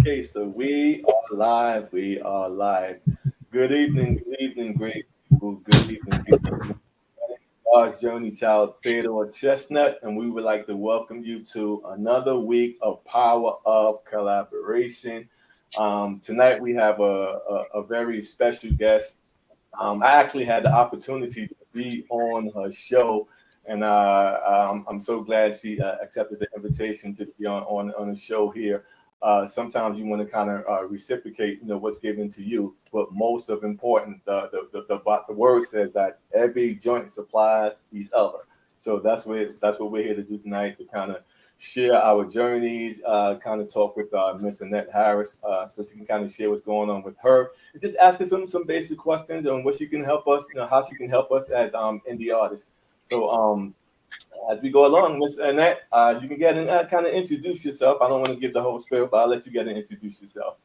Okay, so we are live. We are live. Good evening, great people. Good evening, good evening. God's Journey Child Theodore Chestnut, and we would like to welcome you to another week of Power of Collaboration. Tonight we have a very special guest. I actually had the opportunity to be on her show, and I'm so glad she accepted the invitation to be on the show here. Sometimes you want to kind of reciprocate, what's given to you, but most of important, the word says that every joint supplies each other. So that's what we're here to do tonight, to kind of share our journeys, kind of talk with Miss Annette Harris, so she can kind of share what's going on with her, and just ask her some basic questions on what she can help us, how she can help us as indie artists. So as we go along, Miss Annette, you can get and kind of introduce yourself. I don't want to give the whole spiel, but I'll let you get and introduce yourself.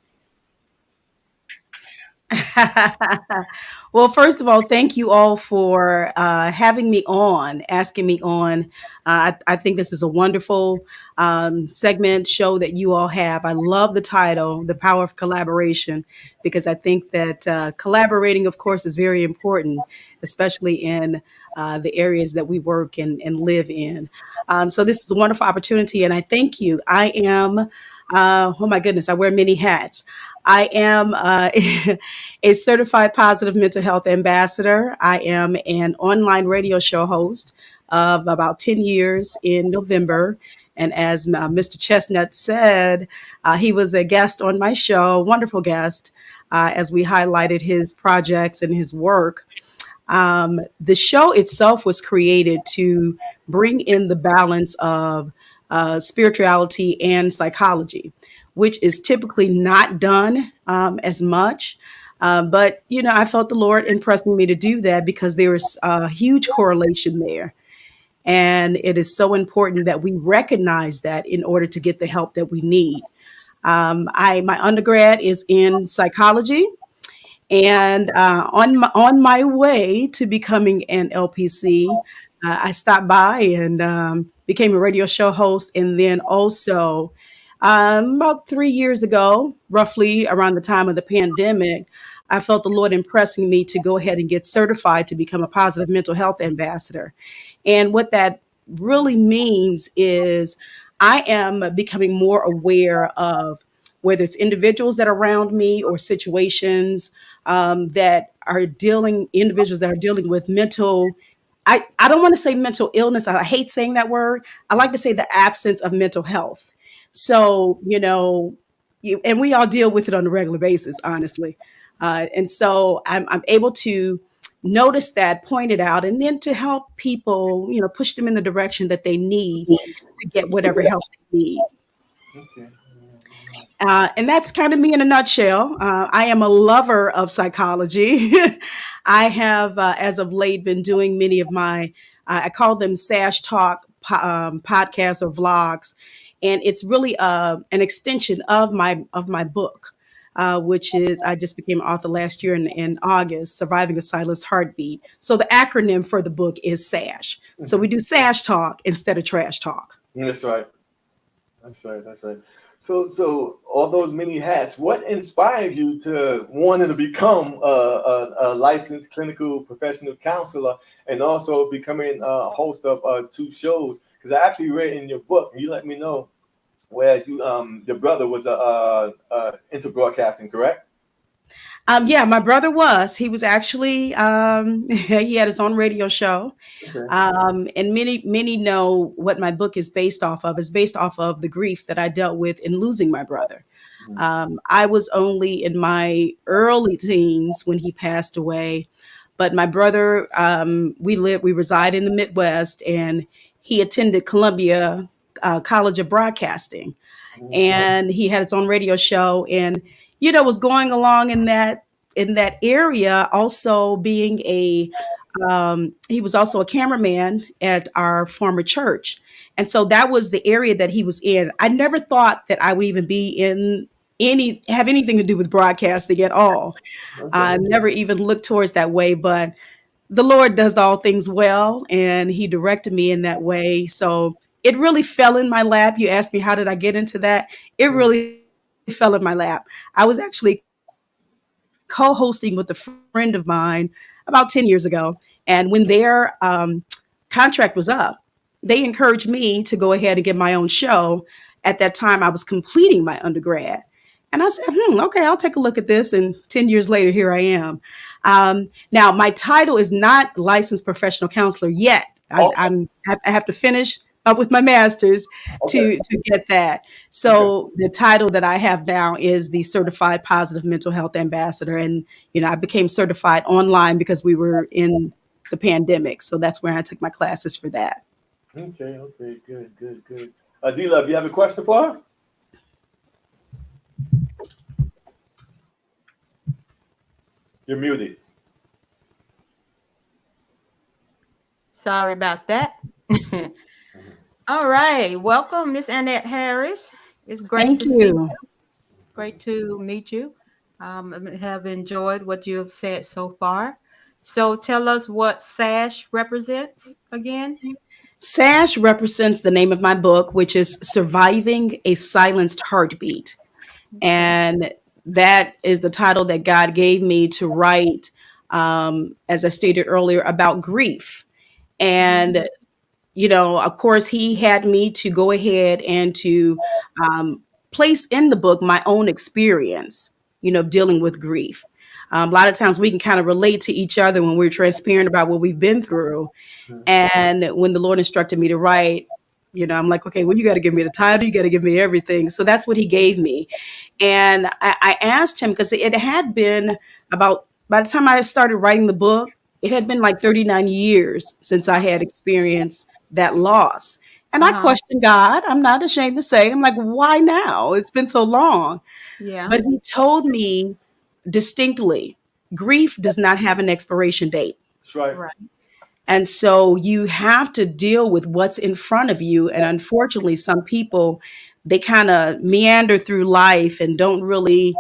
Well, first of all, thank you all for having me on, asking me on. I think this is a wonderful segment show that you all have. I love the title, The Power of Collaboration, because I think that collaborating, of course, is very important, especially in the areas that we work and live in. So this is a wonderful opportunity, and I thank you. I am, oh my goodness, I wear many hats. I am a certified positive mental health ambassador. I am an online radio show host of about 10 years in November. And as Mr. Chestnut said, he was a guest on my show, wonderful guest, as we highlighted his projects and his work. The show itself was created to bring in the balance of spirituality and psychology, which is typically not done as much. But, I felt the Lord impressing me to do that because there is a huge correlation there. And it is so important that we recognize that in order to get the help that we need. My undergrad is in psychology, and on my way to becoming an LPC, I stopped by and became a radio show host. And then also, about 3 years ago, roughly around the time of the pandemic, I felt the Lord impressing me to go ahead and get certified to become a positive mental health ambassador. And what that really means is I am becoming more aware of whether it's individuals that are around me or situations individuals that are dealing with mental. I don't want to say mental illness. I hate saying that word. I like to say the absence of mental health. So, and we all deal with it on a regular basis, honestly. And so I'm able to notice that, point it out, and then to help people, push them in the direction that they need to get whatever help they need. Okay. And that's kind of me in a nutshell. I am a lover of psychology. I have, as of late, been doing many of my, I call them Sash Talk podcasts or vlogs, and it's really an extension of my book, which is I just became an author last year in August, Surviving a Silenced Heartbeat. So the acronym for the book is SASH. So we do Sash Talk instead of Trash Talk. That's right. That's right. That's right. So all those many hats. What inspired you to wanting to become a licensed clinical professional counselor and also becoming a host of two shows? Because I actually read in your book, and you let me know, whereas your brother was into broadcasting, correct? Yeah, my brother he was actually, he had his own radio show. Okay. And many know what my book is based off of. It's based off of the grief that I dealt with in losing my brother. Mhm. I was only in my early teens when he passed away, but my brother, we reside in the Midwest, and he attended Columbia College of Broadcasting, and he had his own radio show, and was going along in that area, also being he was also a cameraman at our former church. And so that was the area that he was in. I never thought that I would even be have anything to do with broadcasting at all. I Okay. never even looked towards that way, but the Lord does all things well, and he directed me in that way. So it really fell in my lap. You asked me, how did I get into that? It Mhm. really fell in my lap. I was actually co-hosting with a friend of mine about 10 years ago, and when their contract was up, they encouraged me to go ahead and get my own show. At that time, I was completing my undergrad. And I said, okay, I'll take a look at this. And 10 years later, here I am. Now, my title is not licensed professional counselor yet. Oh, I have to finish up with my master's okay. to get that. Okay. So the title that I have now is the Certified Positive Mental Health Ambassador. And, I became certified online because we were in the pandemic. So that's where I took my classes for that. Okay. Okay. Good. Good. Good. D-Love, you have a question for her? You're muted. Sorry about that. Mhm. All right. Welcome, Miss Annette Harris. It's great Thank to see you. you. Great to meet you. I have enjoyed what you have said so far. So tell us what SASH represents again. SASH represents the name of my book, which is Surviving a Silenced Heartbeat. Okay. And that is the title that God gave me to write, as I stated earlier, about grief. Mhm. And of course, he had me to go ahead and to place in the book my own experience, dealing with grief. A lot of times we can kind of relate to each other when we're transparent about what we've been through. Mhm. And when the Lord instructed me to write, I'm like, okay, well, you got to give me the title, you got to give me everything. So that's what he gave me. And I asked him because it had been about, by the time I started writing the book, it had been like 39 years since I had experienced that loss. And I Uh-huh. questioned God. I'm not ashamed to say, I'm like, why now? It's been so long. Yeah. But he told me distinctly, grief does not have an expiration date. That's right. Right. And so you have to deal with what's in front of you. And unfortunately, some people, they kind of meander through life and don't really,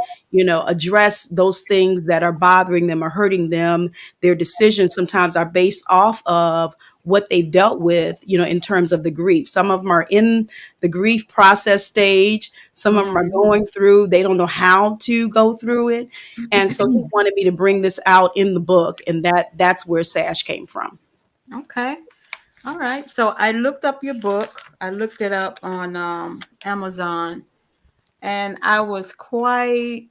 address those things that are bothering them or hurting them. Their decisions sometimes are based off of what they've dealt with, in terms of the grief. Some of them are in the grief process stage. Some of them are Mhm. going through, they don't know how to go through it. And so he wanted me to bring this out in the book. And that's where SASH came from. Okay. All right. So I looked up your book. I looked it up on Amazon, and I was quite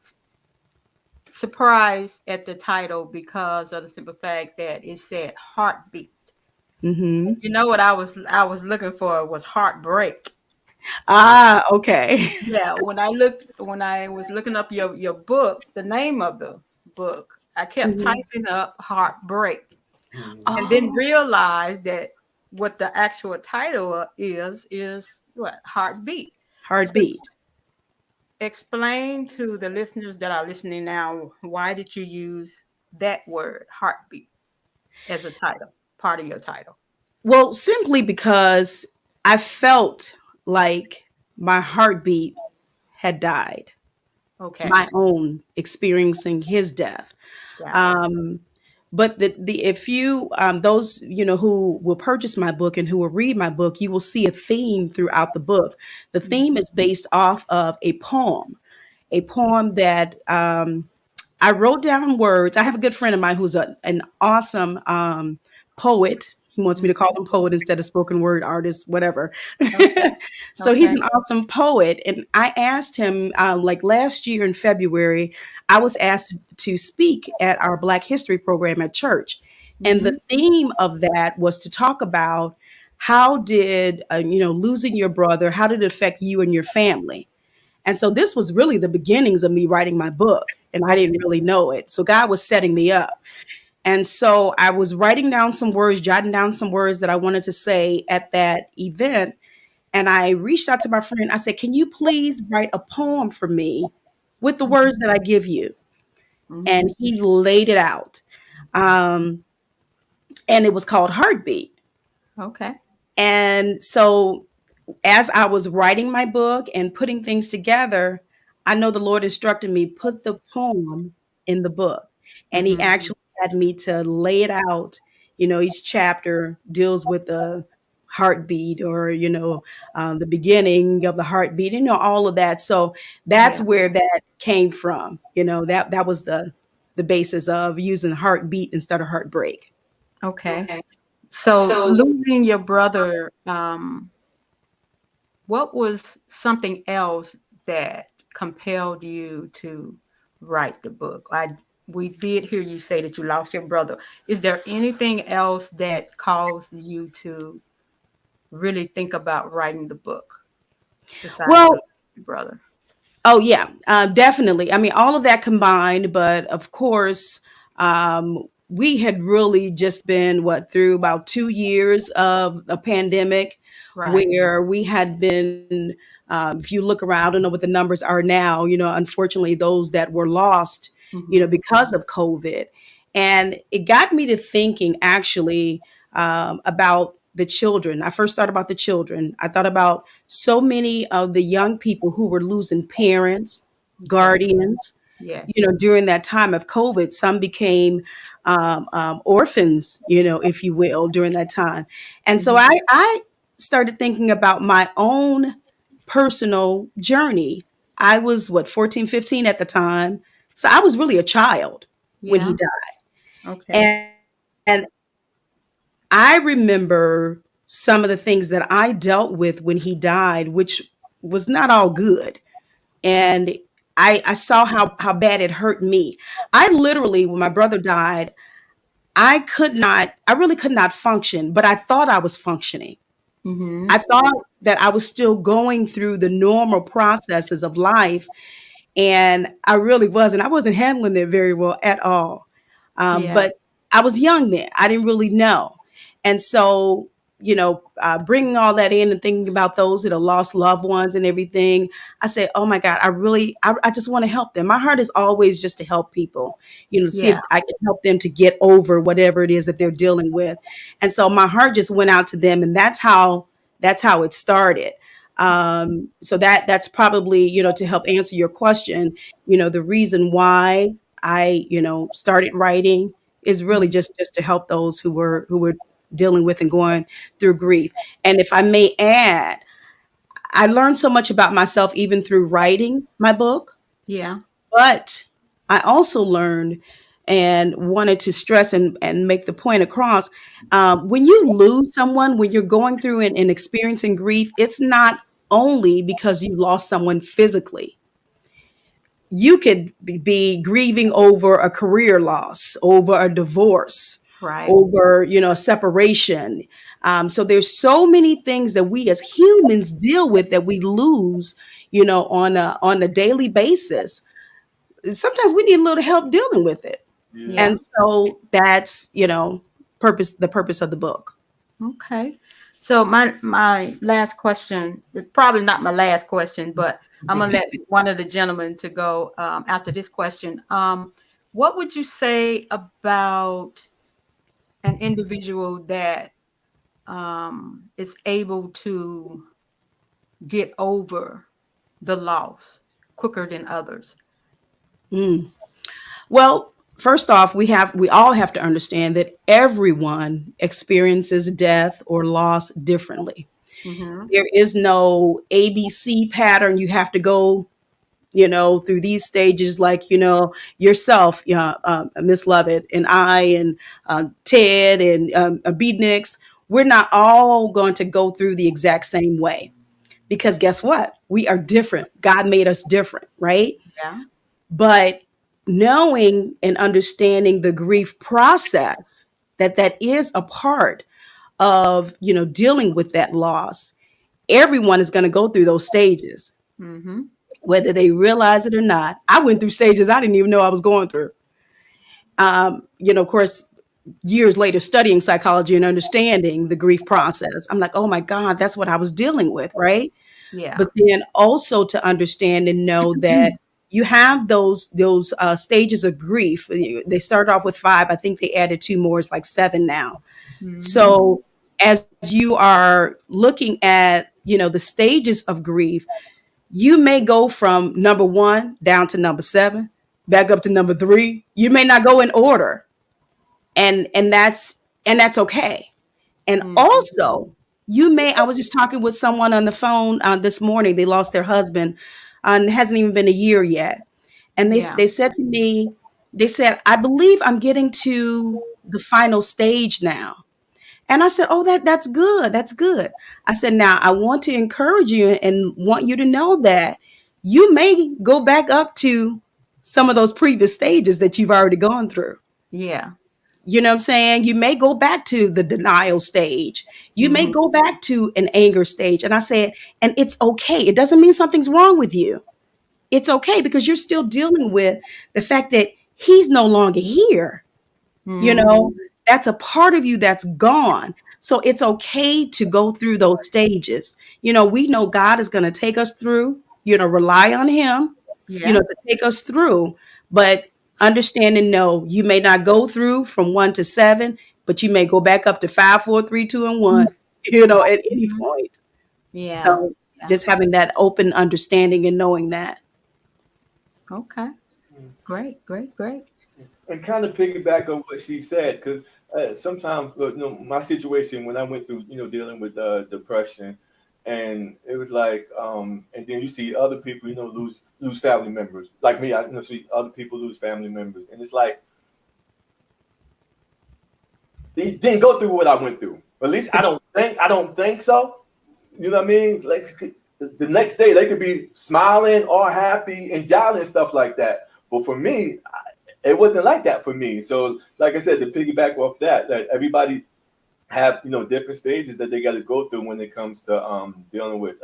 surprised at the title because of the simple fact that it said heartbeat. Hmm. You know what I was looking for was heartbreak. Ah, okay. Yeah, when I was looking up your book, the name of the book, I kept Mhm. typing up heartbreak Mhm. and then Oh, realized that what the actual title is what? Heartbeat. So heartbeat. explain to the listeners that are listening now, why did you use that word heartbeat as a title, part of your title? Well, simply because I felt like my heartbeat had died, Okay, my own experiencing his death. got it. Um, but the if you those who will purchase my book and who will read my book, you will see a theme throughout the book. The theme Mhm. is based off of a poem that I wrote down words. I have a good friend of mine who's an awesome poet. He wants me to call Mhm. him poet instead of spoken word artist, whatever. Okay, So he's okay. an awesome poet. And I asked him, like last year in February, I was asked to speak at our Black History program at church. And the Mhm. theme of that was to talk about how did, losing your brother, how did it affect you and your family? And so this was really the beginnings of me writing my book, and I didn't Okay. really know it. So God was setting me up. And so I was writing down some words, jotting down some words that I wanted to say at that event. And I reached out to my friend. I said, can you please write a poem for me with the words Mhm. that I give you? And Mhm. he laid it out. Um, and it was called Heartbeat. Okay. And so as I was writing my book and putting things together, I know the Lord instructed me, put the poem in the book. And he Mhm. actually had me to lay it out. Each chapter deals with a heartbeat, or the beginning of the heartbeat, all of that. So that's Yeah. where that came from. That was the basis of using heartbeat instead of heartbreak. Okay. So losing your brother, what was something else that compelled you to write the book? We did hear you say that you lost your brother. Is there anything else that caused you to really think about writing the book besides the Well, brother? oh yeah, definitely. I mean, all of that combined, but of course, we had really just been through about 2 years of a pandemic, Right. where we had been. If you look around, I don't know what the numbers are now. Unfortunately, those that were lost, Hmm. because of COVID, and it got me to thinking actually about the children. I first thought about the children. I thought about so many of the young people who were losing parents, Okay. guardians, Yes. during that time of COVID. Some became orphans, if you will, during that time. And so Hmm. I started thinking about my own personal journey. I was, 14, 15 at the time. So I was really a child when he Yeah. died. Okay. And I remember some of the things that I dealt with when he died, which was not all good. And I saw how bad it hurt me. I literally, when my brother died, I really could not function, but I thought I was functioning. Hmm. I thought that I was still going through the normal processes of life, and I really wasn't. I wasn't handling it very well at all. Yeah. But I was young then. I didn't really know. And so, bringing all that in and thinking about those that have lost loved ones and everything, I say, oh my God, I just want to help them. My heart is always just to help people, to see if Yeah. I can help them to get over whatever it is that they're dealing with. And so my heart just went out to them, and that's how it started. So that's probably, to help answer your question, the reason why I, started writing is really Mhm. just to help those who were dealing with and going through grief. And if I may add, I learned so much about myself even through writing my book, Yeah. but I also learned and wanted to stress and make the point across, when you lose someone, when you're going through and experiencing grief, it's not only because you lost someone physically. You could be grieving over a career loss, over a divorce, Right. over a separation. So there's so many things that we as humans deal with that we lose, on a daily basis. Sometimes we need a little help dealing with it. Yeah. Yeah. And so that's, the purpose of the book. Okay. So my last question, it's probably not my last question, but I'm gonna let one of the gentlemen to go after this question. What would you say about an individual that is able to get over the loss quicker than others? Mm. Well, first off, we all have to understand that everyone experiences death or loss differently. Mm-hmm. There is no ABC pattern. You have to go, through these stages, like, yourself, Miss Lovett, and I, and Ted, and Beatniks. We're not all going to go through the exact same way, because guess what? We are different. God made us different, right? Yeah. But knowing and understanding the grief process, that is a part of, dealing with that loss. Everyone is going to go through those stages, Mm-hmm. whether they realize it or not. I went through stages I didn't even know I was going through. Of course, years later, studying psychology and understanding the grief process, I'm like, oh my God, that's what I was dealing with, right? Yeah. But then also to understand and know that you have those stages of grief. They started off with 5. I think they added 2 more. It's like 7 now. Mm-hmm. So as you are looking at, the stages of grief, you may go from number 1 down to number 7, back up to number 3. You may not go in order, and that's okay. And Mm-hmm. also, You may, I was just talking with someone on the phone this morning. They lost their husband, and it hasn't even been a year yet. And Yeah. they said to me, they said, I believe I'm getting to the final stage now. And I said, oh, that's good. That's good. I said, now I want to encourage you and want you to know that you may go back up to some of those previous stages that you've already gone through. Yeah. You know what I'm saying? You may go back to the denial stage. You may Hmm. go back to an anger stage. And I said, and it's okay. It doesn't mean something's wrong with you. It's okay because you're still dealing with the fact that he's no longer here. You Hmm. know, that's a part of you that's gone. So it's okay to go through those stages. You know, we know God is going to take us through, you know, rely on Him, you Yeah. know, to take us through. But understand and know you may not go through from 1 to 7, but you may go back up to 5, 4, 3, 2, and 1, you know, at any Mhm. point. Yeah. So Yeah. just having that open understanding and knowing that. Okay. Great. Great. Great. And kind of piggyback on what she said, because sometimes my situation when I went through dealing with depression, and it was like, and then you see other people lose family members like me. I see other people lose family members, and it's like they didn't go through what I went through. At least I don't think so. You know what I mean? Like the next day they could be smiling or happy and jolly and stuff like that. But for me, it wasn't like that for me. So, like I said, to piggyback off that everybody have different stages that they got to go through when it comes to dealing with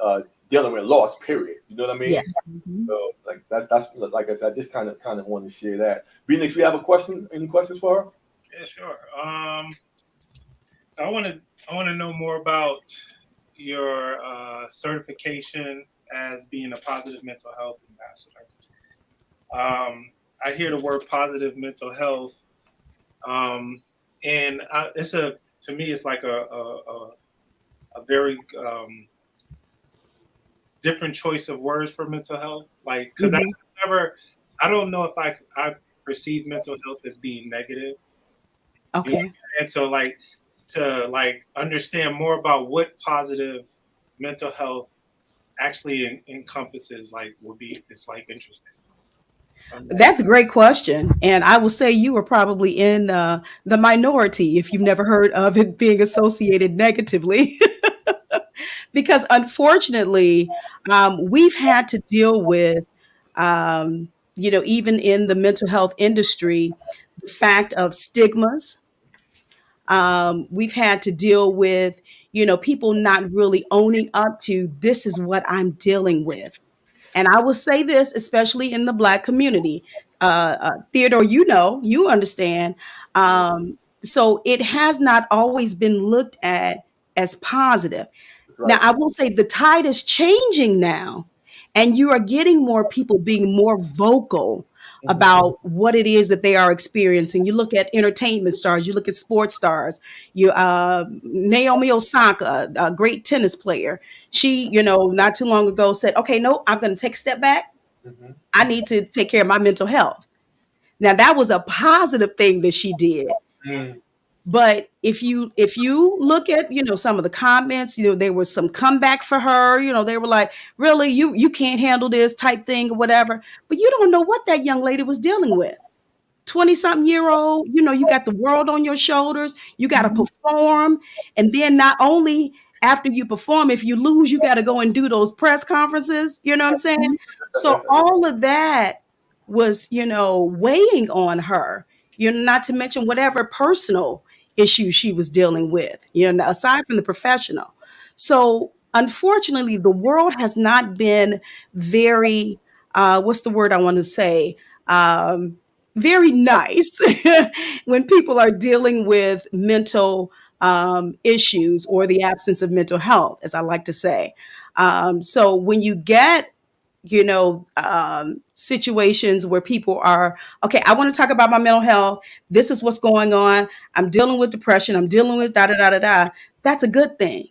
loss. Period. You know what I mean? Yes. Hmm. So, like that's like I said, I just kind of want to share that. Phoenix, you have a question? Any questions for her? Yeah, sure. So I want to know more about your certification as being a positive mental health ambassador. I hear the word positive mental health, um, and it's a to me it's like a very different choice of words for mental health. Like because Hmm. never I don't know if I perceive mental health as being negative. You know, Okay. and so like to like understand more about what positive mental health actually encompasses, like would be it's like interesting. So I'm like, That's a great question. And I will say you were probably in the minority if you've never heard of it being associated negatively. Because unfortunately, we've had to deal with, you know, even in the mental health industry, the fact of stigmas. We've had to deal with, you know, people not really owning up to this is what I'm dealing with. And I will say this, especially in the Black community. Theodore, you know, you understand. So it has not always been looked at as positive. That's Now, right. I will say the tide is changing now, and you are getting more people being more vocal Hmm. about what it is that they are experiencing. You look at entertainment stars, you look at sports stars. You Naomi Osaka, a great tennis player. She, you know, not too long ago said, "Okay, no, I'm going to take a step back. Hmm. I need to take care of my mental health." Now, that was a positive thing that she did. Mm. But if you look at, you know, some of the comments, you know, there was some comeback for her. You know, they were like, really, you can't handle this type thing or whatever. But you don't know what that young lady was dealing with. 20 something year old, you know, you got the world on your shoulders, you got to Hmm. perform. And then not only after you perform, if you lose, you got to go and do those press conferences. You know what I'm saying? So all of that was, you know, weighing on her, you know, not to mention whatever personal issues she was dealing with, you know, aside from the professional. So unfortunately, the world has not been very, what's the word I want to say? Um, Very nice when people are dealing with mental issues or the absence of mental health, as I like to say. So when you get, you know, situations where people are, okay, I want to talk about my mental health. This is what's going on. I'm dealing with depression. I'm dealing with da da da da da. That's a good thing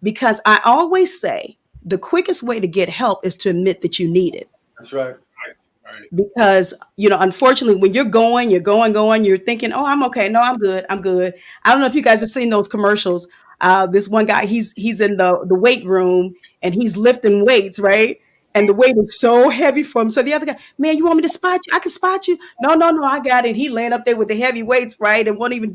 because I always say the quickest way to get help is to admit that you need it. That's right. right, right. Because, you know, unfortunately, when you're going, you're thinking, oh, I'm okay. No, I'm good. I'm good. I don't know if you guys have seen those commercials. This one guy, he's in the weight room and he's lifting weights, right? And the weight is so heavy for him. So the other guy, man, you want me to spot you? I can spot you. No, no, no, I got it. He laying up there with the heavy weights, right? And won't even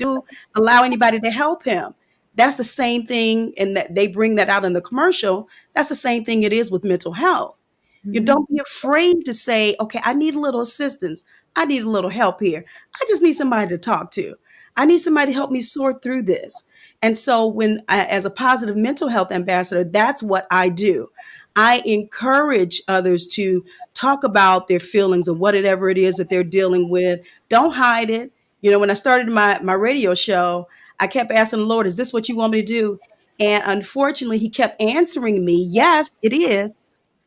allow anybody to help him. That's the same thing, and that they bring that out in the commercial. That's the same thing it is with mental health. You Mhm. don't be afraid to say, okay, I need a little assistance. I need a little help here. I just need somebody to talk to. I need somebody to help me sort through this. And so, as a positive mental health ambassador, that's what I do. I encourage others to talk about their feelings and whatever it is that they're dealing with. Don't hide it. When I started my radio show, I kept asking the Lord, is this what you want me to do? And unfortunately, he kept answering me, yes, it is,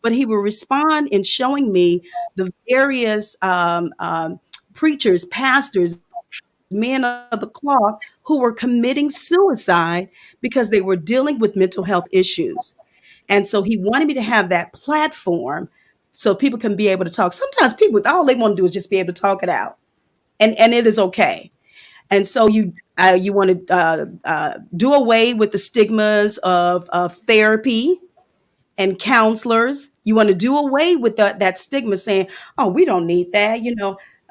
but he will respond in showing me the various preachers, pastors, men of the cloth who were committing suicide because they were dealing with mental health issues. And so he wanted me to have that platform so people can be able to talk. Sometimes people, all they want to do is just be able to talk it out. And it is okay. And so you want to do away with the stigmas of therapy and counselors. You want to do away with that stigma saying, oh, we don't need that.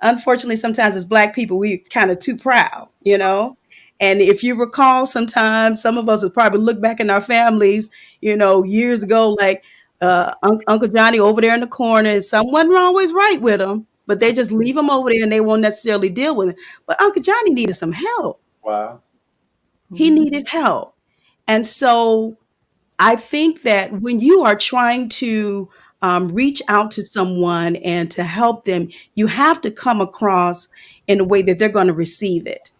Unfortunately, sometimes as Black people, we kind of too proud. And if you recall, sometimes some of us will probably look back in our families, years ago, like Uncle Johnny over there in the corner, someone always right with him, but they just leave him over there and they won't necessarily deal with it. But Uncle Johnny needed some help. Wow. He Mhm. needed help. And so I think that when you are trying to reach out to someone and to help them, you have to come across in a way that they're going to receive it.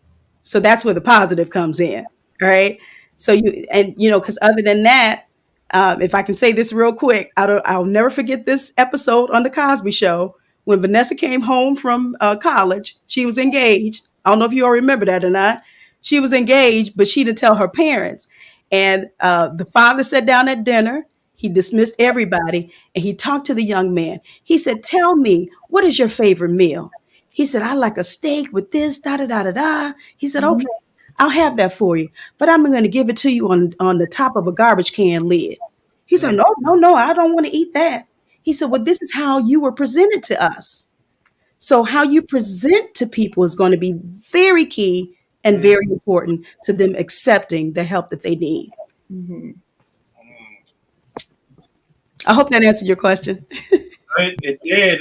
So that's where the positive comes in, right? So because other than that, if I can say this real quick, I'll never forget this episode on the Cosby Show when Vanessa came home from college. She was engaged. I don't know if you all remember that or not. She was engaged, but she didn't tell her parents. And the father sat down at dinner. He dismissed everybody and he talked to the young man. He said, tell me, what is your favorite meal? He said, I like a steak with this, da da da da da. He said, okay, Mhm. I'll have that for you, but I'm going to give it to you on the top of a garbage can lid. He said, Mm, no, no, no, I don't want to eat that. He said, well, this is how you were presented to us. So how you present to people is going to be very key and mm, very important to them accepting the help that they need. Mhm. mm. I hope that answered your question. It did.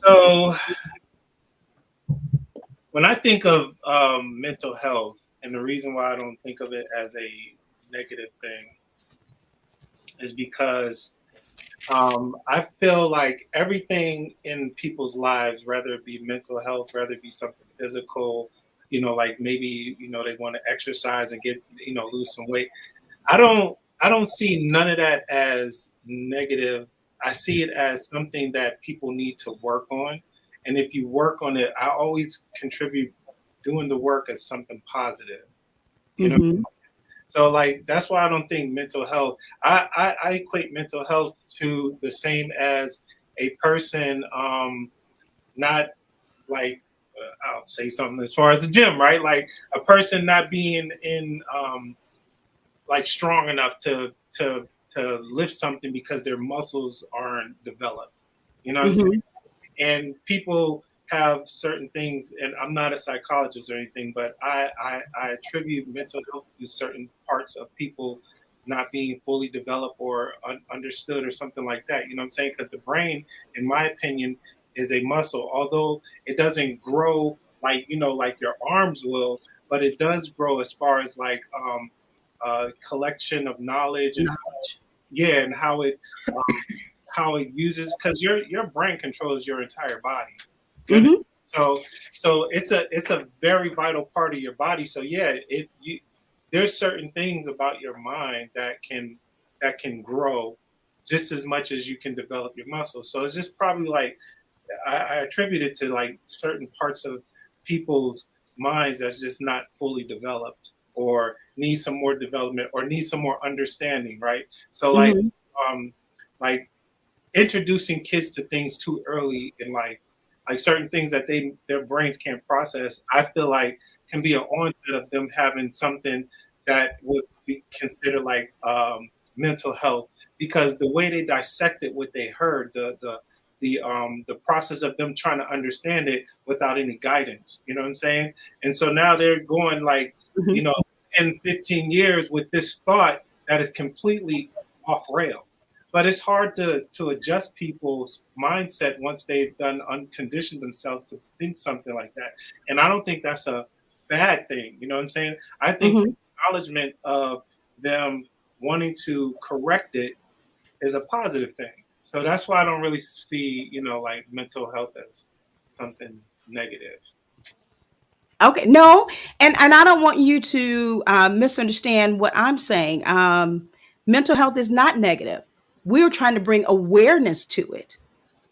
So when I think of mental health, and the reason why I don't think of it as a negative thing is because I feel like everything in people's lives, whether it be mental health, whether it be something physical, like maybe they want to exercise and get lose some weight. I don't see none of that as negative. I see it as something that people need to work on. And if you work on it, I always contribute doing the work as something positive. You know, Hmm. so like that's why I don't think mental health. I equate mental health to the same as a person not like I'll say something as far as the gym, right? Like a person not being in like strong enough to lift something because their muscles aren't developed. You know what I'm saying? Hmm. And people have certain things, and I'm not a psychologist or anything, but I attribute mental health to certain parts of people not being fully developed or understood or something like that. You know what I'm saying? Because the brain, in my opinion, is a muscle, although it doesn't grow like like your arms will, but it does grow as far as like collection of knowledge and Knowledge. yeah, and um, how it uses because your brain controls your entire body. You understand? Hmm. So it's a very vital part of your body. So yeah, there's certain things about your mind that can grow just as much as you can develop your muscles. So it's just probably like I attribute it to like certain parts of people's minds that's just not fully developed or need some more development or need some more understanding, right? So Hmm. um like introducing kids to things too early in life, like certain things that their brains can't process, I feel like can be an onset of them having something that would be considered like mental health, because the way they dissected what they heard, the process of them trying to understand it without any guidance, you know what I'm saying? And so now they're going like, you Mhm. know, 10, 15 years with this thought that is completely off rail. But it's hard to adjust people's mindset once they've done unconditioned themselves to think something like that. And I don't think that's a bad thing. You know what I'm saying? I think the Mhm. acknowledgement of them wanting to correct it is a positive thing. So that's why I don't really see, you know, like mental health as something negative. Okay, no, and I don't want you to misunderstand what I'm saying. Mental health is not negative. We're trying to bring awareness to it.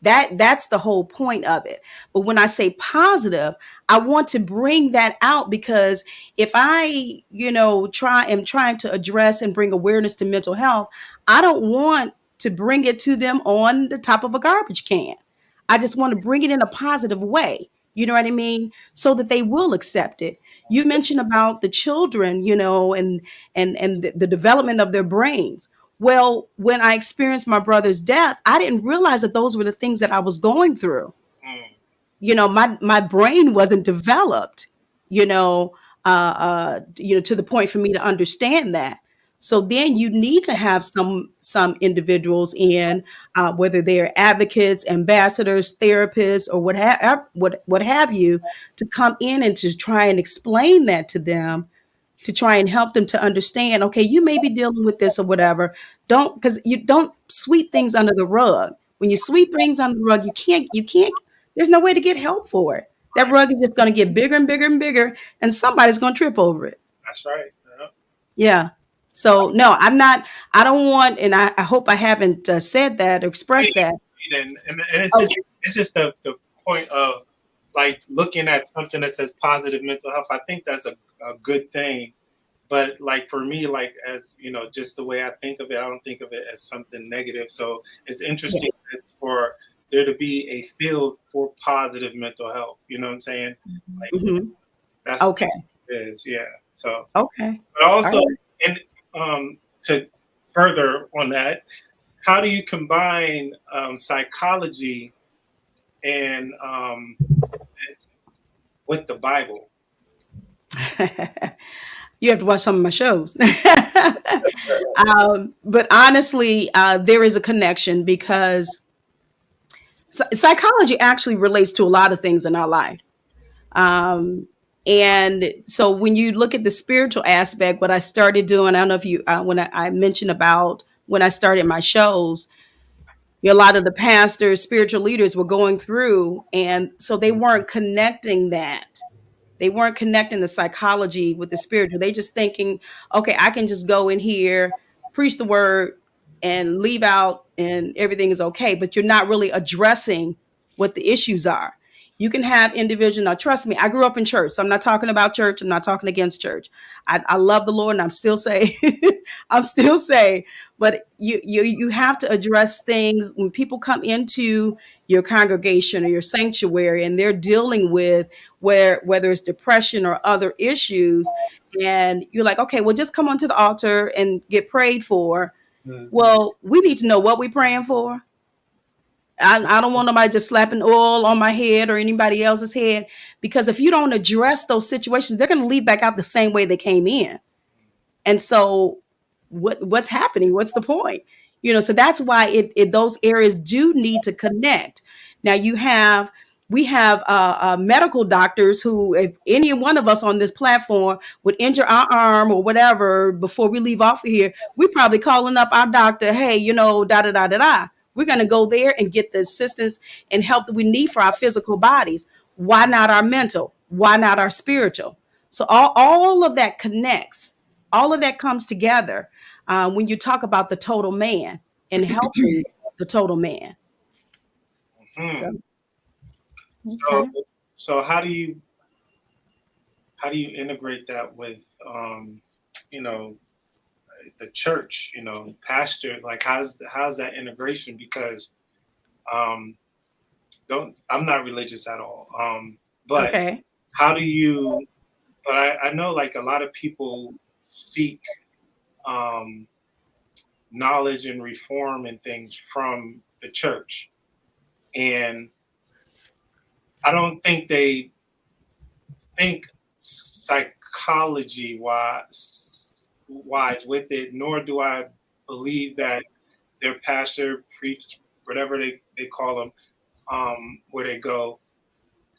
That's the whole point of it. But when I say positive, I want to bring that out, because if I, am trying to address and bring awareness to mental health, I don't want to bring it to them on the top of a garbage can. I just want to bring it in a positive way. You know what I mean? So that they will accept it. You mentioned about the children, and the development of their brains. Well, when I experienced my brother's death, I didn't realize that those were the things that I was going through. Mm, My brain wasn't developed, to the point for me to understand that. So then you need to have some individuals in, whether they're advocates, ambassadors, therapists, or what have you, to come in and to try and explain that to them, to try and help them to understand, okay, you may be dealing with this or whatever. Don't, because you don't sweep things under the rug. When you sweep things under the rug, you can't, there's no way to get help for it. That right. rug is just going to get bigger and bigger and bigger, and somebody's going to trip over it. That's right. Yeah. Yeah. So no, I don't want, and I hope I haven't said that or expressed that. And it's just the point of like looking at something that says positive mental health. I think that's a good thing. But like for me, like as you know, just the way I think of it, I don't think of it as something negative. So it's Yeah. interesting for there to be a field for positive mental health. You know what I'm saying? Like Hmm. that's Okay. it is, yeah. So Okay. but All also right. and to further on that, how do you combine psychology and with the Bible? You have to watch some of my shows. But honestly, there is a connection, because psychology actually relates to a lot of things in our life. Um, and so when you look at the spiritual aspect, what I started doing, I don't know if you, when I mentioned about when I started my shows, a lot of the pastors, spiritual leaders were going through, and so they weren't connecting that. They weren't connecting the psychology with the spiritual. They just thinking, okay, I can just go in here, preach the word, and leave out, and everything is okay. But you're not really addressing what the issues are. You can have individual. Now, trust me, I grew up in church, so I'm not talking about church. I'm not talking against church. I love the Lord, and I'm still saying, I'm still saying, but you have to address things when people come into your congregation or your sanctuary, and they're dealing with whether it's depression or other issues, and you're like, okay, well, just come onto the altar and get prayed for. mhm. Well, we need to know what we're praying for. I don't want nobody just slapping oil on my head or anybody else's head, because if you don't address those situations, they're going to leave back out the same way they came in. And so what's happening? What's the point? So that's why those areas do need to connect. Now we have medical doctors who, if any one of us on this platform would injure our arm or whatever before we leave off of here, we're probably calling up our doctor, hey, da da da da da. We're going to go there and get the assistance and help that we need for our physical bodies. Why not our mental? Why not our spiritual? So all of that connects. All of that comes together when you talk about the total man and helping the total man. So, Hmm. So okay. so how do you integrate that with you know the church, pastor, like how's that integration? Because um don't I'm not religious at all, but Okay. how do you but I know like a lot of people seek um, knowledge and reform and things from the church, and I don't think they think psychology wise with it, nor do I believe that their pastor, preach, whatever they call them, where they go,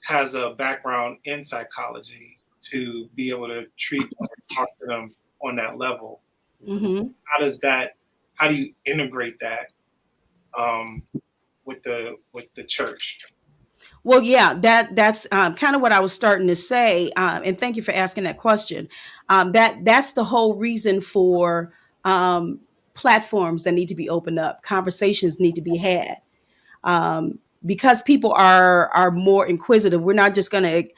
has a background in psychology to be able to treat them or talk to them on that level. Hmm. How does that? How do you integrate that um, with the church? Well, yeah, that's kind of what I was starting to say, and thank you for asking that question. That's the whole reason for um, platforms that need to be opened up, conversations need to be had, um, because people are more inquisitive. We're not just going to,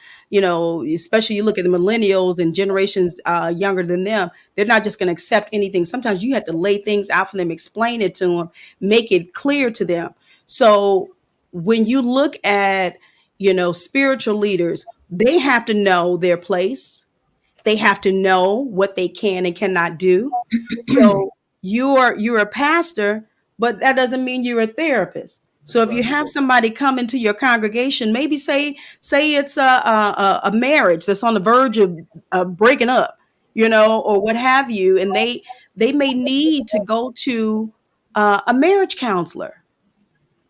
especially you look at the millennials and generations younger than them. They're not just going to accept anything. Sometimes you have to lay things out for them, explain it to them, make it clear to them. So when you look at, spiritual leaders, they have to know their place. They have to know what they can and cannot do. So you're a pastor, but that doesn't mean you're a therapist. So That's if you right. have somebody come into your congregation, maybe say it's a marriage that's on the verge of breaking up, or what have you, and they may need to go to a marriage counselor.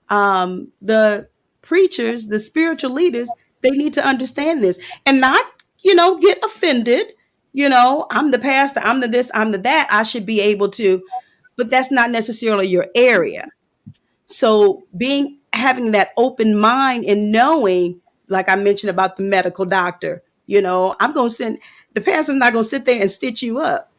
The preachers, the spiritual leaders, they need to understand this and not, get offended. I'm the pastor, I'm the this, I'm the that. I should be able to, but that's not necessarily your area. So having that open mind and knowing, like I mentioned about the medical doctor, I'm going to send the pastor's not going to sit there and stitch you up.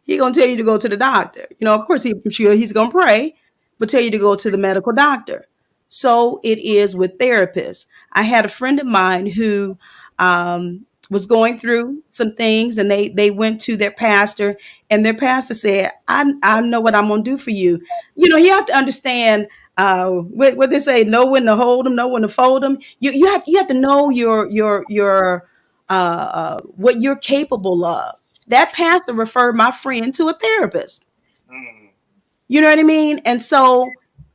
He's gonna tell you to go to the doctor. Of course, I'm sure he's gonna pray, but tell you to go to the medical doctor. So it is with therapists. I had a friend of mine who was going through some things, and they went to their pastor, and their pastor said, "I know what I'm gonna do for you." You have to understand. What they say, know when to hold them, know when to fold them. You have to know your what you're capable of. That pastor referred my friend to a therapist. Mm, You know what I mean? And so,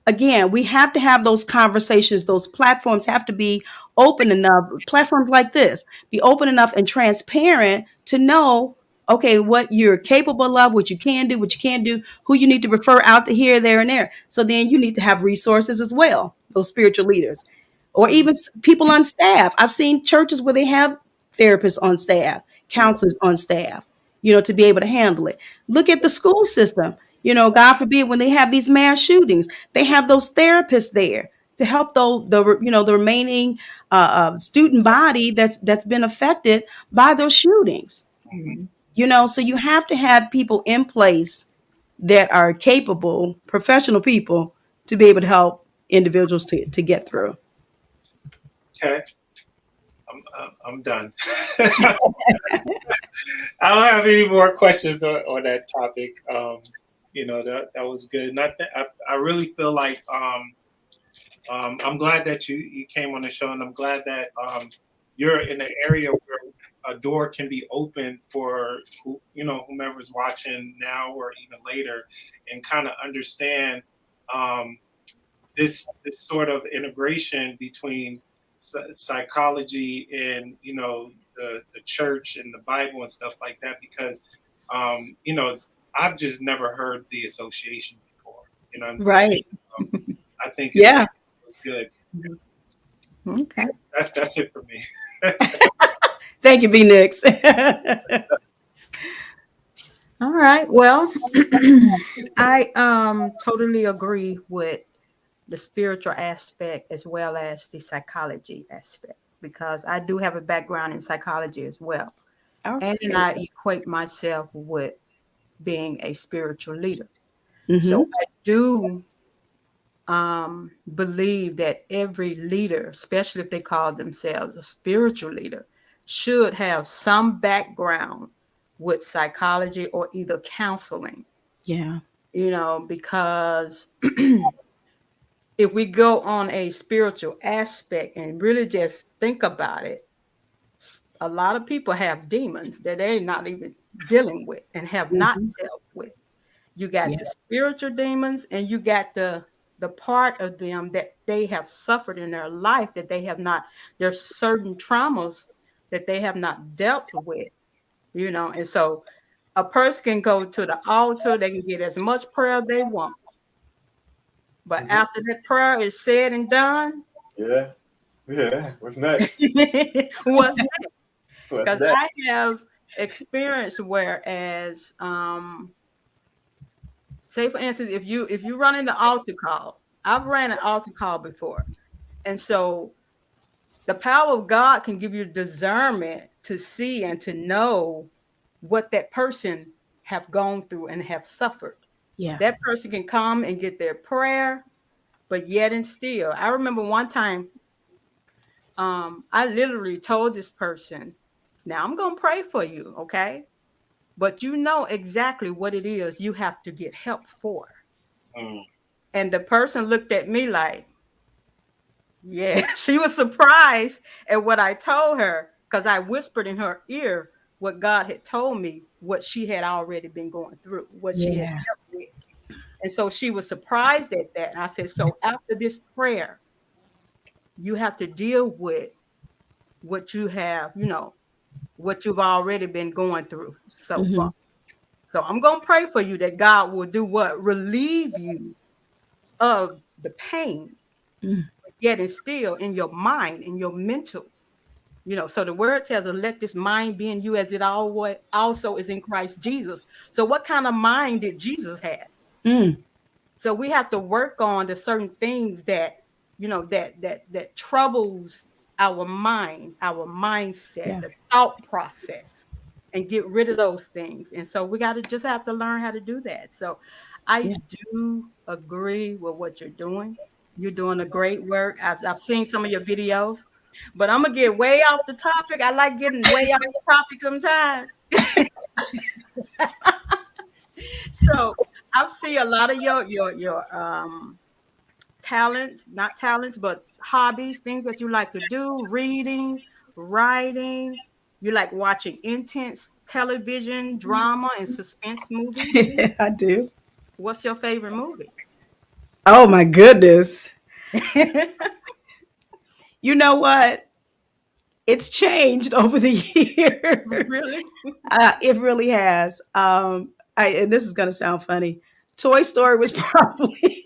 again, we have to have those conversations. Those platforms have to be open enough. Platforms like this be open enough and transparent to know, okay, what you're capable of, what you can do, what you can't do, who you need to refer out to here, there, and there. So then you need to have resources as well, those spiritual leaders, or even people on staff. I've seen churches where they have therapists on staff, counselors on staff, to be able to handle it. Look at the school system. God forbid, when they have these mass shootings, they have those therapists there to help the remaining student body that's been affected by those shootings. mhm. So you have to have people in place that are capable, professional people, to be able to help individuals to get through. Okay, I'm done. I don't have any more questions on that topic. That was good. And I really feel like I'm glad that you came on the show, and I'm glad that you're in an area where a door can be open for whomever's watching now or even later, and kind of understand um, this sort of integration between psychology and the church and the Bible and stuff like that. Because I've just never heard the association before. You know what I'm saying? Right. Um, I think Yeah. it's good. Okay. That's it for me. Thank you, B Nix. All right. Well, I totally agree with the spiritual aspect as well as the psychology aspect, because I do have a background in psychology as well. And Okay. I equate myself with being a spiritual leader. So Hmm. I do believe that every leader, especially if they call themselves a spiritual leader, should have some background with psychology or either counseling, Yeah. because if we go on a spiritual aspect and really just think about it, a lot of people have demons that they're not even dealing with and have not Mhm. dealt with. You got Yeah. the spiritual demons, and you got the part of them that they have suffered in their life that they have not. There's certain traumas that they have not dealt with, and so a person can go to the altar, they can get as much prayer they want, but Mhm. after that prayer is said and done, Yeah. Yeah. What's next? what's next? What's Because next? I have experienced whereas say for instance, if you run into altar call, I've ran an altar call before. And so the power of God can give you discernment to see and to know what that person have gone through and have suffered. Yeah. That person can come and get their prayer, but yet and still. I remember one time, I literally told this person, now I'm gonna pray for you, okay? But you know exactly what it is you have to get help for. Mm. And the person looked at me like, yeah, she was surprised at what I told her because I whispered in her ear what God had told me, what she had already been going through, what she had Yeah. dealt with. And so she was surprised at that. And I said, so after this prayer, you have to deal with what you have, what you've already been going through so far. Mhm. So I'm going to pray for you that God will do what? Relieve you of the pain, Mm. yet and still in your mind, in your mental. So the word tells us, let this mind be in you as it always also is in Christ Jesus. So what kind of mind did Jesus have? Mm. So we have to work on the certain things that, that troubles our mind, our mindset, Yeah. the thought process, and get rid of those things. And so we got to just have to learn how to do that. So I Yeah. do agree with what you're doing. You're doing a great work. I've seen some of your videos, but I'm gonna get way off the topic. I like getting way off the topic sometimes. So I see a lot of your talents, not talents, but hobbies, things that you like to do, reading, writing. You like watching intense television, drama, and suspense movies. I do. What's your favorite movie? Oh my goodness. You know what? It's changed over the years. Really? It really has. And this is going to sound funny. Toy Story was probably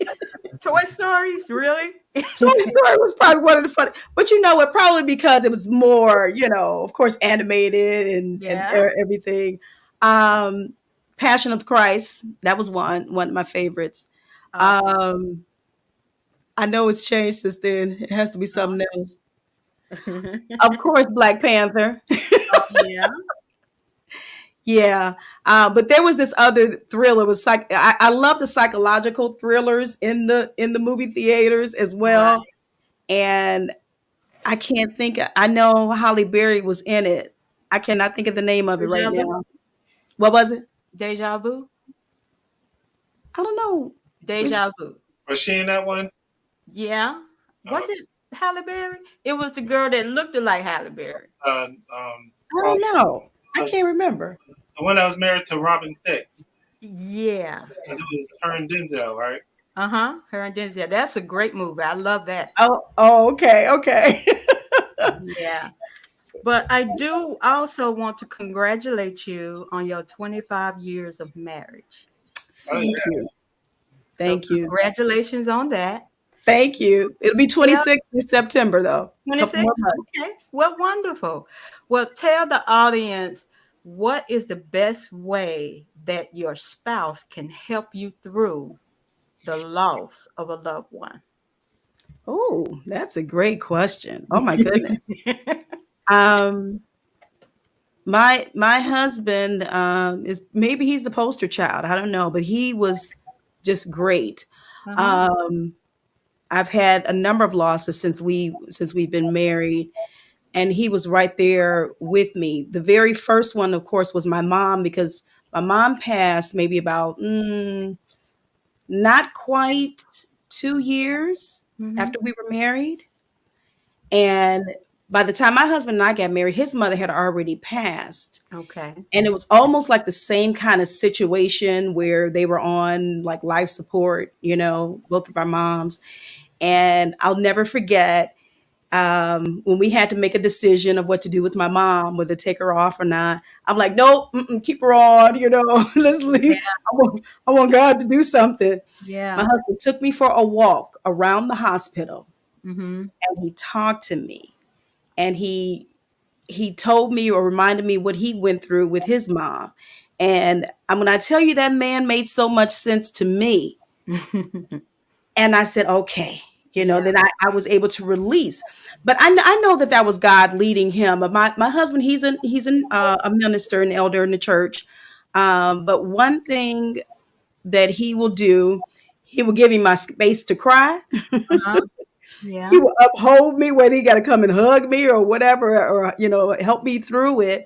Toy Stories? Really? Toy Story was probably one of the fun. But you know what? Probably because it was more, of course, animated and Yeah. everything. Um, Passion of Christ, that was one of my favorites. Awesome. Um, I know it's changed since then. It has to be something else. Of course, Black Panther. Oh, yeah. Yeah, but there was this other thriller. It was I love the psychological thrillers in the movie theaters as Right. well. And I can't think. I know Holly Berry was in it. I cannot think of the name of it right Deja vu. now. What was it? Deja vu. I don't know. Where's- Deja vu. Was she in that one? Yeah. Was Uh, it Halle Berry? It was the girl that looked like Halle Berry. uh, I oh, don't know. I uh, can't remember. the one that was married to Robin Thicke. Yeah. Because it was her and Denzel, right? Uh-huh. Her and Denzel. That's a great movie. I love that. Oh, okay, okay. Yeah. But I do also want to congratulate you on your 25 years of marriage. Oh Thank yeah. you. So Thank you. congratulations on that. Thank you. It'll be Tell 26th in September, though. A couple 26. more months. Okay. Well, wonderful. Well, tell the audience what is the best way that your spouse can help you through the loss of a loved one? Oh, that's a great question. Oh my goodness. Um, my husband is maybe he's the poster child. I don't know, but he was just great. Uh-huh. Um, I've had a number of losses since we've been married, and he was right there with me. The very first one, of course, was my mom because my mom passed maybe about not quite 2 years Mm-hmm. after we were married, and By the time my husband and I got married, his mother had already passed. Okay. And it was almost like the same kind of situation where they were on like life support, both of our moms. And I'll never forget when we had to make a decision of what to do with my mom, whether to take her off or not. I'm like, nope, keep her on, let's leave. Yeah. I want God to do something. My Yeah. husband took me for a walk around the hospital Mm-hmm. and he talked to me and he told me or reminded me what he went through with his mom. And when I tell you that man made so much sense to me, and I said, okay, Yeah. then I was able to release. But I know that that was God leading him. But my husband, a minister, an elder in the church. But one thing that he will do, he will give me my space to cry. Uh-huh. He Yeah. will uphold me, whether he got to come and hug me or whatever, or help me through it.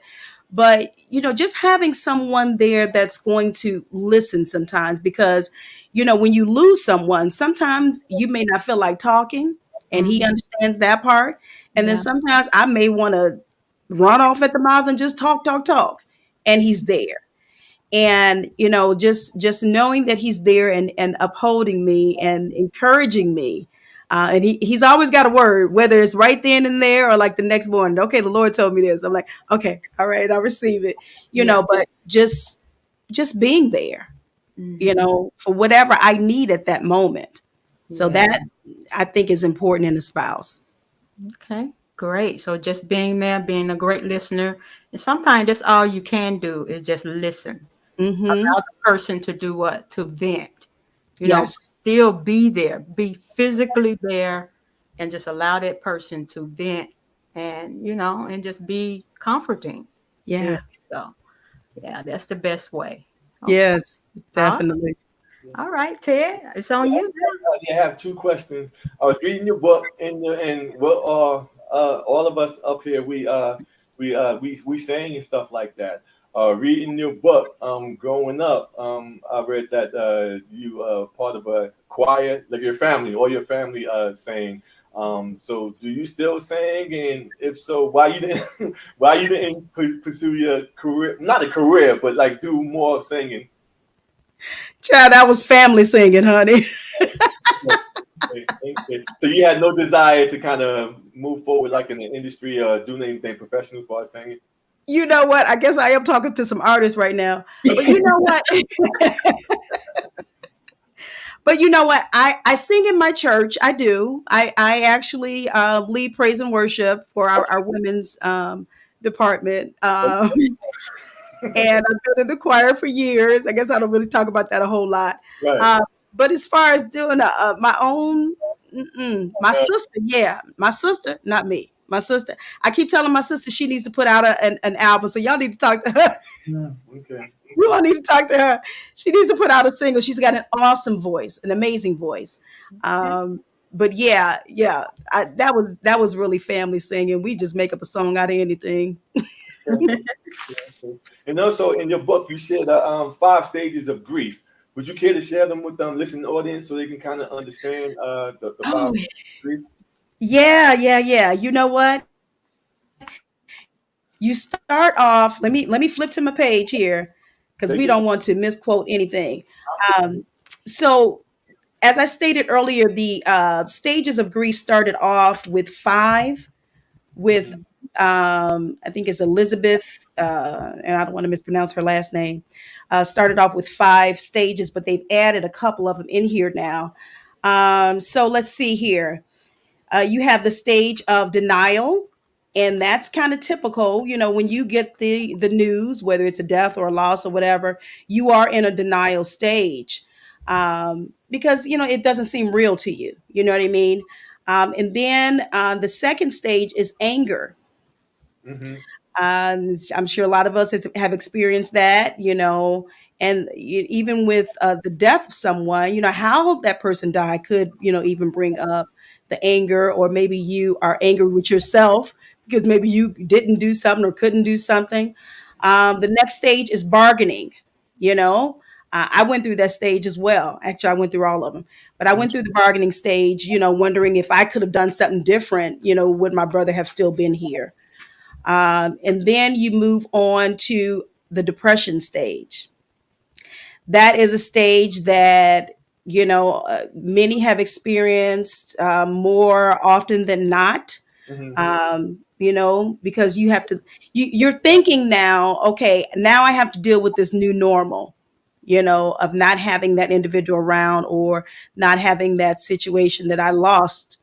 But just having someone there that's going to listen sometimes, because when you lose someone, sometimes you may not feel like talking, and he Mm-hmm. understands that part. And then Yeah. sometimes I may want to run off at the mouth and just talk, and he's there. And just knowing that he's there and upholding me and encouraging me. And he's always got a word, whether it's right then and there or like the next morning. Okay, the Lord told me this. I'm like, okay, all right, I receive it. Yeah. But just being there, Mm-hmm. for whatever I need at that moment. So Yeah. that I think is important in a spouse. Okay. Great. So just being there, being a great listener, and sometimes that's all you can do is just listen. Mm-hmm. Allow the person to do what? To vent. Yes. Still be there, be physically there, and just allow that person to vent and just be comforting. Yeah. Yeah. So, yeah, that's the best way. Okay. Yes, All, definitely. all right, Ted, it's on you You have two questions. I was reading your book, and what all of us up here we sang and stuff like that. Reading your book, growing up, I read that you part of a choir, like all your family sang. So do you still sing? And if so, why you didn't why you didn't pursue your career? Not a career, but like do more of singing. Child, that was family singing, honey. Okay. So you had no desire to kind of move forward, like in the industry, or do anything professional for singing. You know what? I guess I am talking to some artists right now. But you know what? But you know what? I sing in my church. I do. I actually lead praise and worship for our women's department. And I've been in the choir for years. I guess I don't really talk about that a whole lot. Right. Uh, but as far as doing my own, my sister, yeah, my sister, not me. My sister. I keep telling my sister she needs to put out an album. So y'all need to talk to her. Okay. You all need to talk to her. She needs to put out a single. She's got an awesome voice, an amazing voice. there. But yeah, that was really family singing. We just make up a song out of anything. Okay. Okay. And also in your book, you shared the five stages of grief. Would you care to share them with the listening audience so they can kind of understand the five Oh stages of grief? yeah. You know what? You start off. Let me flip to my page here because we don't want to Take it. misquote anything. So as I stated earlier, the stages of grief started off with five, with I think it's Elizabeth, and I don't want to mispronounce her last name. Started off with five stages, but they've added a couple of them in here now. So let's see here. You have the stage of denial, and that's kind of typical. When you get the news, whether it's a death or a loss or whatever, you are in a denial stage because it doesn't seem real to you. You know what I mean? And then the second stage is anger. Mm-hmm. I'm sure a lot of us have experienced that, and even with the death of someone, how that person died could, even bring up the anger, or maybe you are angry with yourself because maybe you didn't do something or couldn't do something. The next stage is bargaining, you know. I went through that stage as well. Actually, I went through all of them, but I went through the bargaining stage, wondering if I could have done something different, would my brother have still been here? And then you move on to the depression stage. That is a stage that, many have experienced more often than not. Mm-hmm. Because you're thinking now, okay, now I have to deal with this new normal, of not having that individual around, or not having that situation that I lost,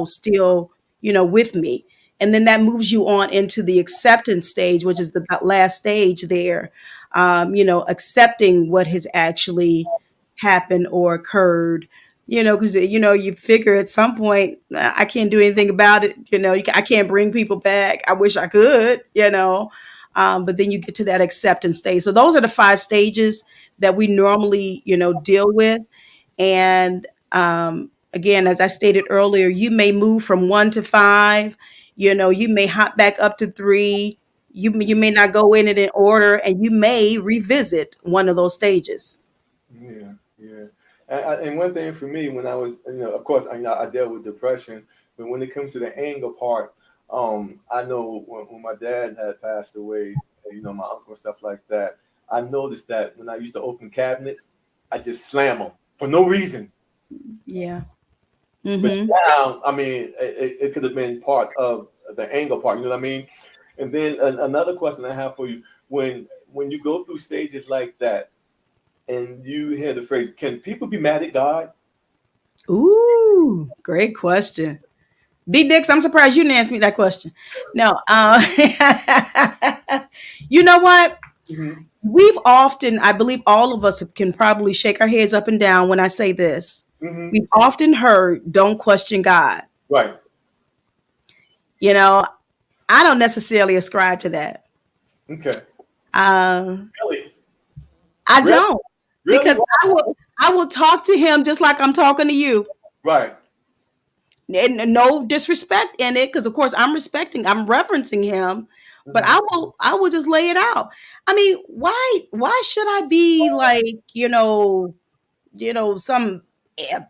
still, with me. And then that moves you on into the acceptance stage, which is the last stage there, accepting what has actually happened or occurred, because you figure at some point, I can't do anything about it. I can't bring people back. I wish I could. But then you get to that acceptance stage. So those are the 5 stages that we normally deal with. And again, as I stated earlier, you may move from 1 to 5. You may hop back up to 3. You may not go in it in order, and you may revisit one of those stages. Yeah, yeah. And one thing for me, when I was, of course, I dealt with depression, but when it comes to the anger part, I know when my dad had passed away, my uncle and stuff like that, I noticed that when I used to open cabinets, I just slam them for no reason. Yeah. But Mm-hmm. now, I mean, it could have been part of the anger part. You know what I mean? And then another question I have for you: when you go through stages like that, and you hear the phrase, "Can people be mad at God?" Ooh, great question. B Dix, I'm surprised you didn't ask me that question. No, you know what? Mm-hmm. We've often, I believe all of us can probably shake our heads up and down when I say this. Mm-hmm. We've often heard, don't question God. Right. You know, I don't necessarily ascribe to that. Okay. Uh, Really? I Really? don't, Really? because I will talk to him just like I'm talking to you. Right. And no disrespect in it, because of course I'm referencing him, but Mm-hmm. I will just lay it out. I mean, why should I be like, some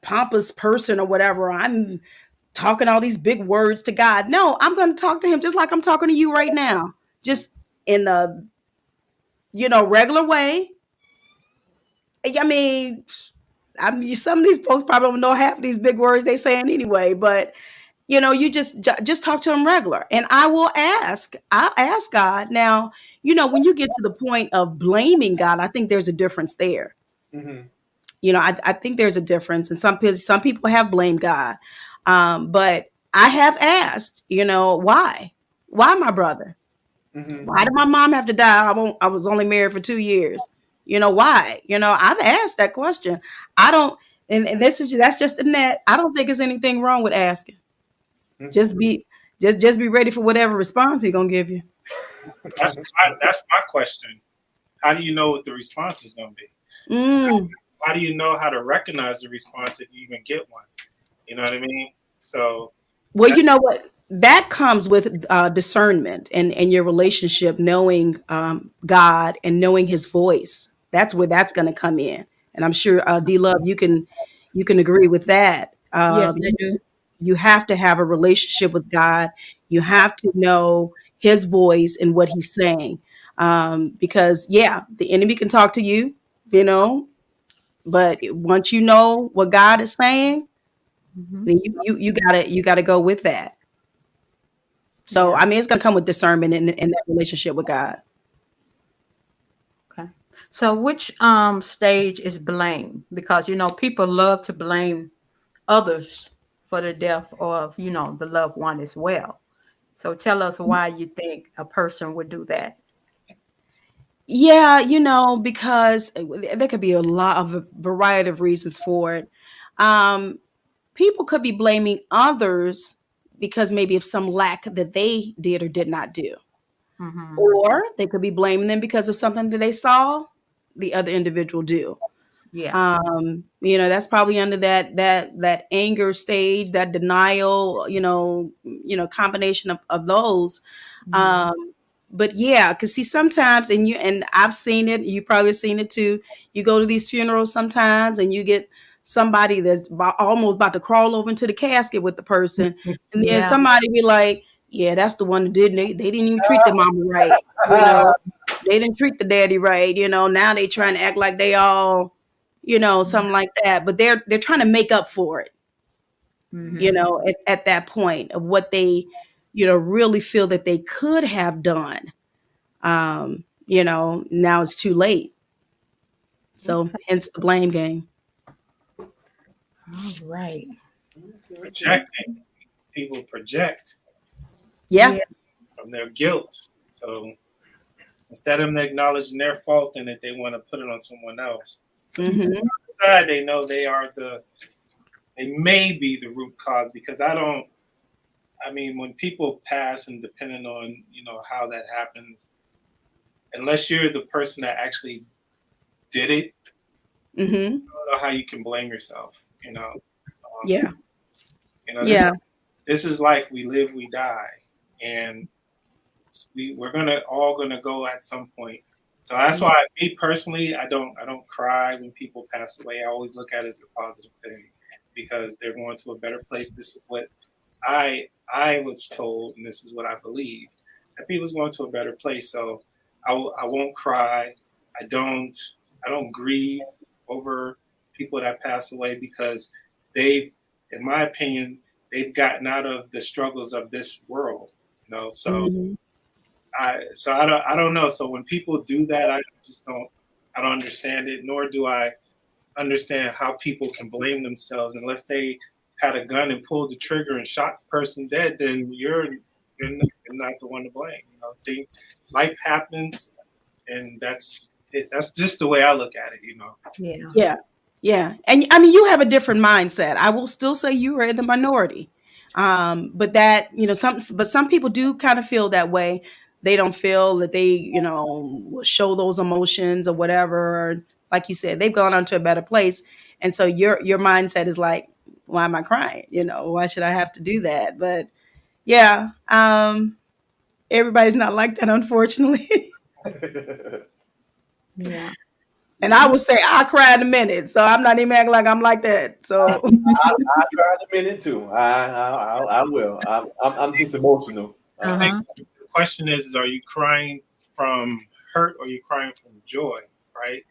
pompous person or whatever? I'm talking all these big words to God. No, I'm going to talk to him just like I'm talking to you right now, just in a regular way. I mean, some of these folks probably don't know half of these big words they saying anyway, but you just talk to him regular, and I'll ask God. Now, when you get to the point of blaming God, I think there's a difference there. Mm-hmm. I think there's a difference, and some people have blamed God, but I have asked, why my brother? Mm-hmm. Why did my mom have to die? I was only married for 2 years. Why? I've asked that question. I don't, and that's just Annette. I don't think there's anything wrong with asking. Just be just be ready for whatever response he's gonna give you. That's my question. How do you know what the response is going to be? Mm. How do you know how to recognize the response if you even get one? You know what I mean? So Well, that, you know what? That comes with discernment and your relationship, knowing God and knowing His voice. That's where that's going to come in, and I'm sure D Love, you can agree with that. Yes, I do. You have to have a relationship with God. You have to know His voice and what He's saying, because yeah, the enemy can talk to you, you know, but once you know what God is saying, Hmm. then you gotta go with that. So Yeah. I mean, it's gonna come with discernment in that relationship with God. Okay. So which stage is blame? Because people love to blame others for the death of the loved one as well. So tell us why you think a person would do that. Yeah, because there could be a lot of a variety of reasons for it. Um, People could be blaming others because maybe of some lack that they did or did not do. Hmm. Or they could be blaming them because of something that they saw the other individual do. Yeah. That's probably under that anger stage, that denial, combination of those. Hmm. Um, but yeah, because see, sometimes, and I've seen it, you probably seen it too. You go to these funerals sometimes, and you get somebody that's almost about to crawl over into the casket with the person, and then Yeah. somebody be like, "Yeah, that's the one that didn't. They didn't even treat the mama right, you know. They didn't treat the daddy right, you know. Now they trying to act like they all, something like that. But they're trying to make up for it, Mm-hmm. at that point of what they, really feel that they could have done. Now it's too late. So Okay. hence the blame game. All right. Projecting. People project Yeah. Yeah. from their guilt. So instead of them acknowledging their fault and that they want to put it on someone else, Hmm. inside they know they may be the root cause because I mean, when people pass and depending on, how that happens, unless you're the person that actually did it, Hmm. I don't know how you can blame yourself, Yeah. this Yeah. this is life. We live, we die. And we're all gonna go at some point. So that's why me personally, I don't cry when people pass away. I always look at it as a positive thing because they're going to a better place. This is what I was told, and this is what I believe that people's going to a better place. So I won't cry. I don't I don't grieve over people that pass away because they, in my opinion, they've gotten out of the struggles of this world. So Hmm. I don't know. So when people do that, I don't understand it, nor do I understand how people can blame themselves unless they had a gun and pulled the trigger and shot the person dead. Then you're not the one to blame. Life happens, and that's it. That's just the way I look at it. Yeah. Yeah. Yeah. And I mean, you have a different mindset. I will still say you are in the minority. But that, some people do kind of feel that way. They don't feel that they, will show those emotions or whatever. Or, like you said, they've gone on to a better place. And so your mindset is like, why am I crying? Why should I have to do that? But yeah, everybody's not like that, unfortunately. Yeah. And I would say I cry in a minute, so I'm not even acting like I'm like that. So I tried a minute too. I will. I'm just emotional. I think Uh-huh. the question is, are you crying from hurt or are you crying from joy, right?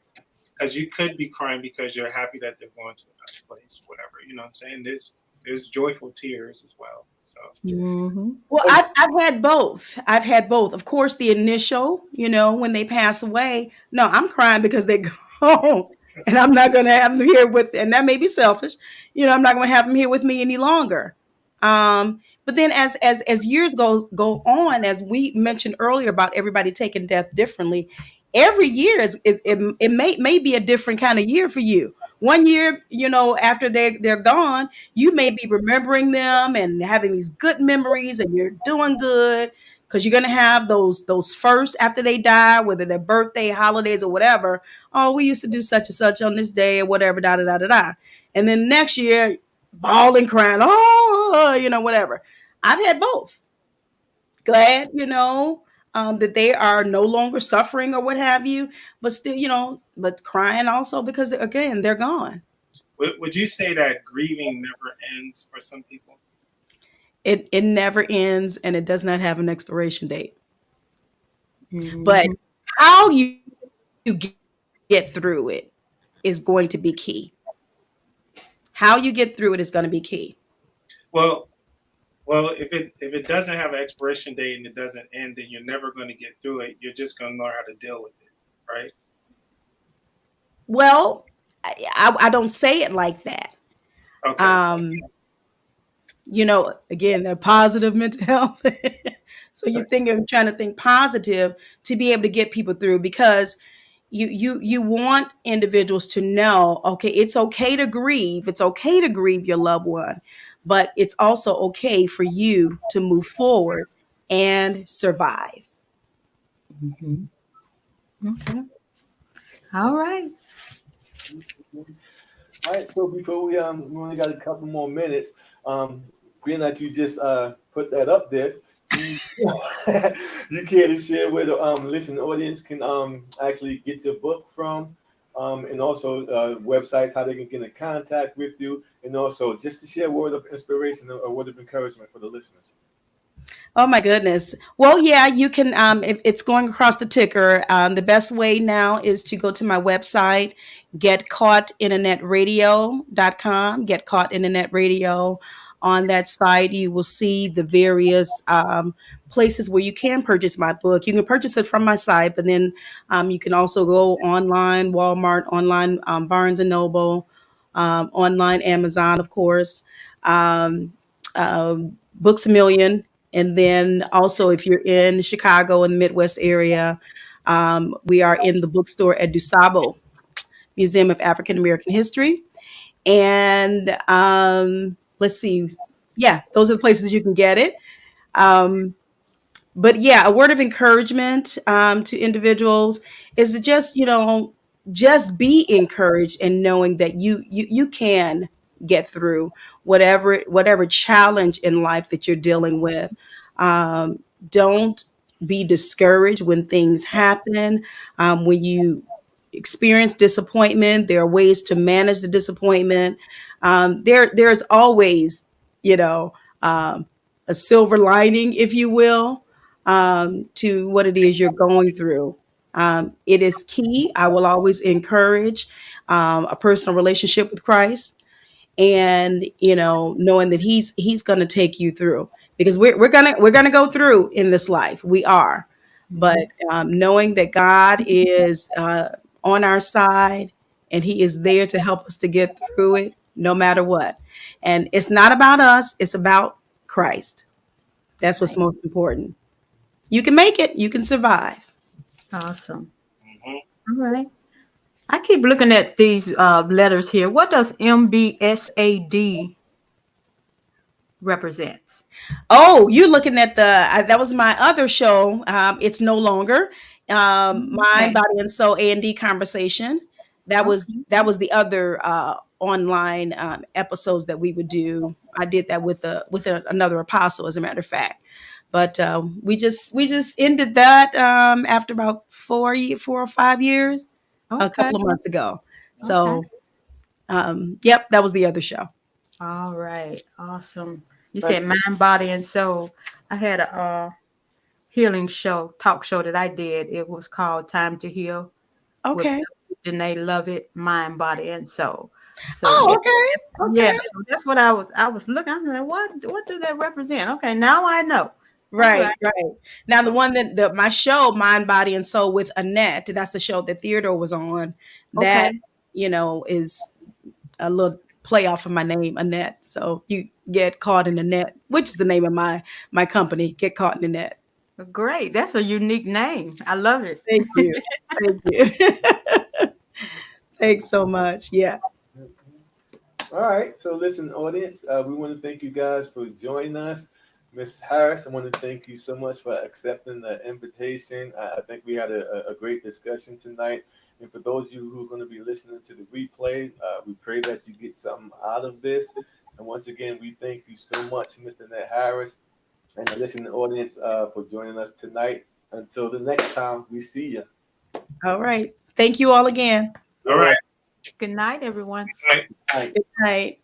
Because you could be crying because you're happy that they're going to another place, whatever. You know what I'm saying? There's joyful tears as well. So Mm-hmm. well, I've had both. I've had both. Of course, the initial, when they pass away, no, I'm crying because they're gone. And I'm not going to have them here and that may be selfish. I'm not going to have them here with me any longer. But then as years go on, as we mentioned earlier about everybody taking death differently, every year it may be a different kind of year for you. One year, after they're gone, you may be remembering them and having these good memories and you're doing good because you're going to have those first after they die, whether their birthday, holidays, or whatever. Oh, we used to do such and such on this day or whatever, da da da da da. And then next year, bawling, crying, oh, whatever. I've had both. Glad, that they are no longer suffering or what have you, but still, but crying also because again, they're gone. would you say that grieving never ends for some people? It never ends and it does not have an expiration date. But Mm-hmm. how you get through it is going to be key. How you get through it is going to be key. Well, if it doesn't have an expiration date and it doesn't end, then you're never going to get through it. You're just going to learn how to deal with it, right? Well, I don't say it like that. Okay. Um, again, that positive mental health. So you're trying to think positive to be able to get people through because you want individuals to know, okay, it's okay to grieve. It's okay to grieve your loved one, but it's also okay for you to move forward and survive. Mm-hmm. Okay. All right. All right. So before we only got a couple more minutes. Um, being that you just put that up there, you care to share where the listening audience can actually get your book from, and also websites how they can get in contact with you, and also just to share a word of inspiration or a word of encouragement for the listeners. Oh my goodness. Well, yeah, you can. It's going across the ticker. The best way now is to go to my website, getcaughtinternetradio.com. Get Caught Internet Radio. On that site, you will see the various places where you can purchase my book. You can purchase it from my site, but then you can also go online, Walmart, online, Barnes and Noble, online, Amazon, of course. Um, Books a Million, and then also, if you're in Chicago and the Midwest area, we are in the bookstore at DuSable Museum of African American History. And let's see, yeah, those are the places you can get it. Um, but yeah, a word of encouragement to individuals is to just, just be encouraged and knowing that you can get through whatever challenge in life that you're dealing with. Um, don't be discouraged when things happen. When you experience disappointment, there are ways to manage the disappointment. There's always, you know, um, a silver lining, if you will, to what it is you're going through. It is key. I will always encourage a personal relationship with Christ, and knowing that he's going to take you through, because we're gonna go through in this life. We are, but Mhm. knowing that God is on our side, and he is there to help us to get through it no matter what. And it's not about us, it's about Christ. That's what's Right. most important. You can make it, you can survive. Awesome. Mhm. All right. I keep looking at these letters here. What does MBSAD represents? Oh, you're looking at that was my other show. It's no longer Mind, Okay. Body, and Soul A&D Conversation. Okay. That was the other online episodes that we would do. I did that with another apostle, as a matter of fact. But we just ended that after about 4 or 5 years, a Okay. couple of months ago. Okay. So yep, that was the other show. All right. Awesome. You Nice. said mind, body, and soul. I had a healing show, talk show that I did. It was called Time to Heal with Okay. Danae Lovett, mind, body, and soul. So Oh, yeah, okay. yeah. Okay. So that's what I was looking. I was like, what do that represent? Okay, now I know. All Right, right. right. Now the one my show, Mind, Body, and Soul with Annette, that's the show that Theodore was on. That, Okay. is a little play off of my name, Annette. So you get caught in the net, which is the name of my company, Get Caught in the Net. Great. That's a unique name. I love it. Thank you. Thank you. Thanks so much. Yeah. All right. So, listen, audience, we want to thank you guys for joining us. Miss Harris, I want to thank you so much for accepting the invitation. I think we had a great discussion tonight. And for those of you who are going to be listening to the replay, we pray that you get something out of this. And once again, we thank you so much, Mr. Ned Harris, and the listening audience for joining us tonight. Until the next time, we see you. All right. Thank you all again. You're All welcome. right. Good night, everyone. All right. Night. Good night.